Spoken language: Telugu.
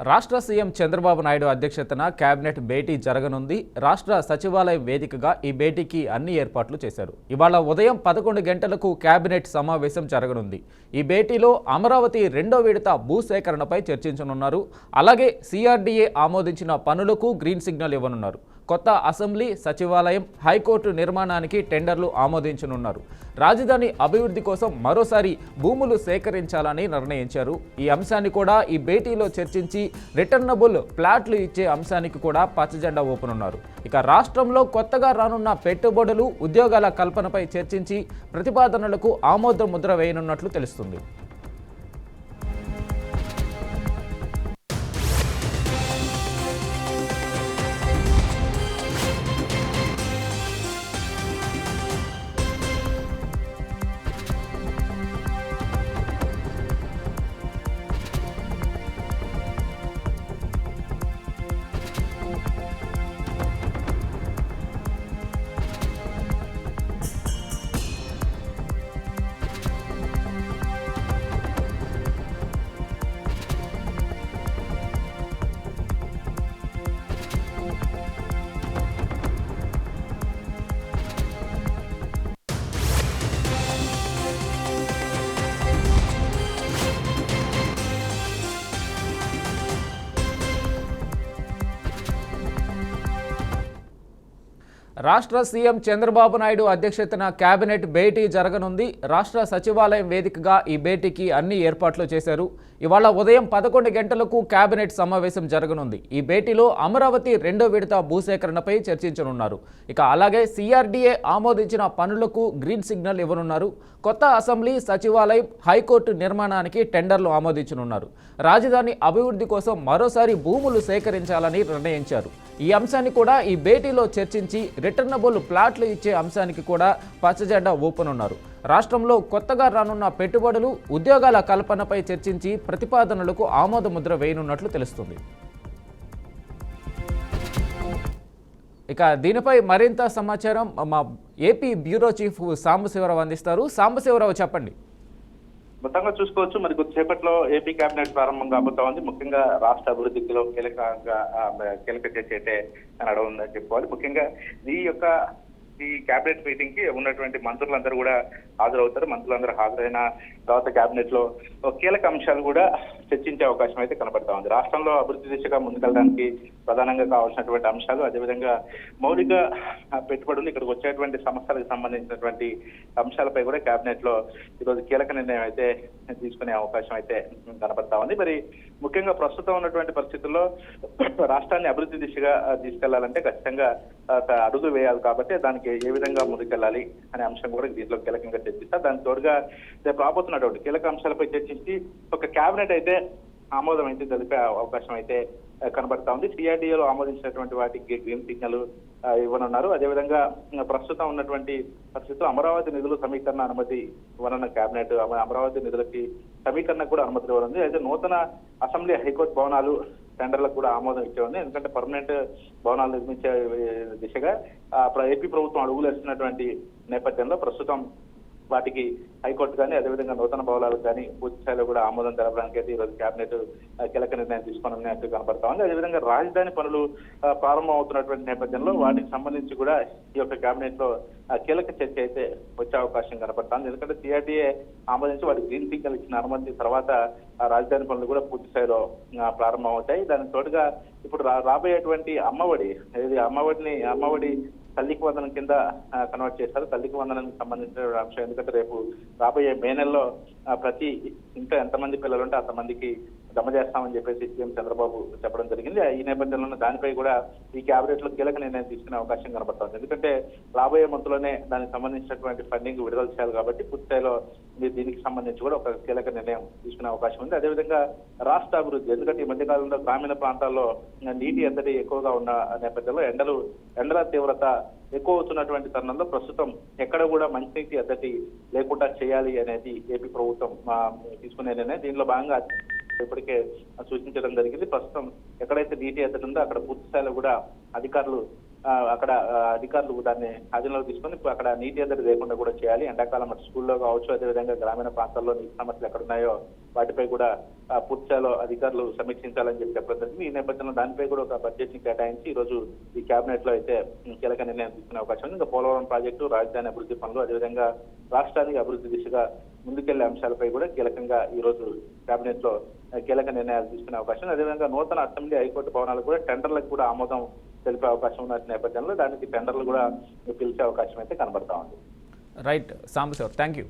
రాష్ట్ర సీఎం చంద్రబాబు నాయుడు అధ్యక్షతన కేబినెట్ భేటీ జరగనుంది. రాష్ట్ర సచివాలయం వేదికగా ఈ భేటీకి అన్ని ఏర్పాట్లు చేశారు. ఇవాళ ఉదయం 11 గంటలకు కేబినెట్ సమావేశం జరగనుంది. ఈ భేటీలో అమరావతి రెండో విడత భూసేకరణపై చర్చించనున్నారు. అలాగే సిఆర్డీఏ ఆమోదించిన పనులకు గ్రీన్ సిగ్నల్ ఇవ్వనున్నారు. కొత్త అసెంబ్లీ, సచివాలయం, హైకోర్టు నిర్మాణానికి టెండర్లు ఆమోదించనున్నారు. రాజధాని అభివృద్ధి కోసం మరోసారి భూములు సేకరించాలని నిర్ణయించారు. ఈ అంశాన్ని కూడా ఈ భేటీలో చర్చించి రిటర్నబుల్ ప్లాట్లు ఇచ్చే అంశానికి కూడా పచ్చజెండా ఊపనున్నారు. ఇక రాష్ట్రంలో కొత్తగా రానున్న పెట్టుబడులు, ఉద్యోగాల కల్పనపై చర్చించి ప్రతిపాదనలకు ఆమోద ముద్ర వేయనున్నట్లు తెలుస్తుంది. రాష్ట్ర సీఎం చంద్రబాబు నాయుడు అధ్యక్షతన కేబినెట్ భేటీ జరగనుంది. రాష్ట్ర సచివాలయం వేదికగా ఈ భేటీకి అన్ని ఏర్పాట్లు చేశారు. ఇవాళ ఉదయం 11 గంటలకు కేబినెట్ సమావేశం జరగనుంది. ఈ భేటీలో అమరావతి రెండో విడత భూసేకరణపై చర్చించనున్నారు. ఇక అలాగే సిఆర్డీఏ ఆమోదించిన పనులకు గ్రీన్ సిగ్నల్ ఇవ్వనున్నారు. కొత్త అసెంబ్లీ, సచివాలయం, హైకోర్టు నిర్మాణానికి టెండర్లు ఆమోదించనున్నారు. రాజధాని అభివృద్ధి కోసం మరోసారి భూములు సేకరించాలని నిర్ణయించారు. ఈ అంశాన్ని కూడా ఈ భేటీలో చర్చించి రిటర్నబుల్ ప్లాట్లు ఇచ్చే అంశానికి కూడా పచ్చజెండా ఊపనున్నారు. రాష్ట్రంలో కొత్తగా రానున్న పెట్టుబడులు, ఉద్యోగాల కల్పనపై చర్చించి ప్రతిపాదనలకు ఆమోద ముద్ర వేయనున్నట్లు తెలుస్తుంది. ఇక దీనిపై మరింత సమాచారం మా ఏపీ బ్యూరో చీఫ్ సాంబశివరావు అందిస్తారు. సాంబశివరావు, చెప్పండి. మొత్తంగా చూసుకోవచ్చు, మరి కొద్దిసేపట్లో ఏపీ కేబినెట్ ప్రారంభం కాబోతా ఉంది. ముఖ్యంగా రాష్ట్ర అభివృద్ధిలో కీలక చర్చ అయితే నడవఉందని చెప్పుకోవాలి. ముఖ్యంగా ఈ కేబినెట్ మీటింగ్ కి ఉన్నటువంటి మంత్రులందరూ కూడా హాజరవుతారు. మంత్రులందరూ హాజరైన తర్వాత కేబినెట్ లో కీలక అంశాలు కూడా చర్చించే అవకాశం అయితే కనబడతా ఉంది. రాష్ట్రంలో అభివృద్ధి దిశగా ముందుకెళ్ళడానికి ప్రధానంగా కావాల్సినటువంటి అంశాలు, అదేవిధంగా మౌలిక పెట్టుబడులు, ఇక్కడికి వచ్చేటువంటి సమస్యలకు సంబంధించినటువంటి అంశాలపై కూడా కేబినెట్ లో ఈరోజు కీలక నిర్ణయం అయితే తీసుకునే అవకాశం అయితే కనబడతా ఉంది. మరి ముఖ్యంగా ప్రస్తుతం ఉన్నటువంటి పరిస్థితుల్లో రాష్ట్రాన్ని అభివృద్ధి దిశగా తీసుకెళ్లాలంటే ఖచ్చితంగా అడుగు వేయాలి. కాబట్టి దానికి ఏ విధంగా ముందుకెళ్ళాలి అనే అంశం కూడా దీంట్లో కీలకంగా చర్చిస్తారు. దానికి తోడుగా రేపు రాబోతున్నటువంటి కీలక అంశాలపై చర్చించి ఒక కేబినెట్ అయితే ఆమోదం అయితే తెలిపే అవకాశం అయితే కనబడతా ఉంది. సిఆర్డీఏలో ఆమోదించినటువంటి వాటికి గ్రీన్ సిగ్నల్ ఇవ్వనున్నారు. అదేవిధంగా ప్రస్తుతం ఉన్నటువంటి పరిస్థితుల్లో అమరావతి నిధులు సమీకరణ అనుమతి ఇవ్వనున్న కేబినెట్ అమరావతి నిధులకి సమీకరణ కూడా అనుమతి ఇవ్వనుంది. అయితే నూతన అసెంబ్లీ, హైకోర్టు భవనాలు టెండర్లకు కూడా ఆమోదం ఇచ్చేది. ఎందుకంటే పర్మనెంట్ భవనాలు నిర్మించే దిశగా ఏపీ ప్రభుత్వం అడుగులు వేస్తున్నటువంటి నేపథ్యంలో ప్రస్తుతం వాటికి హైకోర్టు కానీ, అదేవిధంగా నూతన భవనాలకు కానీ పూర్తి స్థాయిలో కూడా ఆమోదం తెలపడానికి అయితే ఈరోజు కేబినెట్ కీలక నిర్ణయం తీసుకున్నట్టు కనపడతా ఉంది. అదేవిధంగా రాజధాని పనులు ప్రారంభం అవుతున్నటువంటి నేపథ్యంలో వాటికి సంబంధించి కూడా ఈ యొక్క కేబినెట్ లో కీలక చర్చ అయితే వచ్చే అవకాశం కనపడతా ఉంది. ఎందుకంటే సిఆర్డీఏ ఆమోదించి వాటికి గ్రీన్ సిగ్నల్ ఇచ్చిన అనుమతి తర్వాత రాజధాని పనులు కూడా పూర్తి స్థాయిలో ప్రారంభం అవుతాయి. దానికి తోడుగా ఇప్పుడు రాబోయేటువంటి అమ్మఒడి తల్లికి వందనం కింద కన్వర్ట్ చేస్తారు. తల్లికి వందనానికి సంబంధించిన అంశం, ఎందుకంటే రేపు రాబోయే మే నెలలో ప్రతి ఇంట్లో ఎంతమంది పిల్లలు ఉంటే అంతమందికి జమ చేస్తామని చెప్పేసి సీఎం చంద్రబాబు చెప్పడం జరిగింది. ఈ నేపథ్యంలో దానిపై కూడా ఈ కేబినెట్ లో కీలక నిర్ణయం తీసుకునే అవకాశం కనబడుతుంది. ఎందుకంటే రాబోయే మంత్లోనే దానికి సంబంధించినటువంటి ఫండింగ్ విడుదల చేయాలి. కాబట్టి పూర్తిస్థాయిలో దీనికి సంబంధించి కూడా ఒక కీలక నిర్ణయం తీసుకునే అవకాశం ఉంది. అదేవిధంగా రాష్ట్ర అభివృద్ధి, ఎందుకంటే ఈ మధ్యకాలంలో గ్రామీణ ప్రాంతాల్లో నీటి ఎద్దడి ఎక్కువగా ఉన్న నేపథ్యంలో ఎండల తీవ్రత ఎక్కువ అవుతున్నటువంటి తరుణంలో ప్రస్తుతం ఎక్కడ కూడా మంచినీటి ఎద్దడి లేకుండా చేయాలి అనేది ఏపీ ప్రభుత్వం తీసుకునే నిర్ణయం. దీనిలో భాగంగా ఇప్పటికే సూచించడం జరిగింది. ప్రస్తుతం ఎక్కడైతే నీటి ఎద్దడి ఉందో అక్కడ పూర్తి స్థాయిలో కూడా అధికారులు అక్కడ అధికారులు దాన్ని అధీనంలోకి తీసుకొని ఇప్పుడు అక్కడ నీటి ఎద్దడి లేకుండా కూడా చేయాలి. ఎండాకాలం అటు స్కూల్లో కావచ్చు, అదేవిధంగా గ్రామీణ ప్రాంతాల్లో నీటి సమస్యలు ఎక్కడున్నాయో వాటిపై కూడా పూర్తి స్థాయిలో అధికారులు సమీక్షించాలని చెప్పడం జరిగింది. ఈ నేపథ్యంలో దానిపై కూడా ఒక బడ్జెట్ ని కేటాయించి ఈ రోజు ఈ కేబినెట్ లో అయితే కీలక నిర్ణయం తీసుకునే అవకాశం ఉంది. ఇంకా పోలవరం ప్రాజెక్టు, రాజధాని అభివృద్ధి పనులు, అదేవిధంగా రాష్ట్రానికి అభివృద్ధి దిశగా ముందుకెళ్లే అంశాలపై కూడా కీలకంగా ఈ రోజు కేబినెట్ లో కీలక నిర్ణయాలు తీసుకునే అవకాశం ఉంది. అదేవిధంగా నూతన అసెంబ్లీ, హైకోర్టు భవనాలు కూడా టెండర్లకు కూడా ఆమోదం తెలిపే అవకాశం ఉన్న నేపథ్యంలో దానికి టెండర్లు కూడా పిలిచే అవకాశం అయితే కనబడతా ఉంది. Right Sambasivarao, thank you.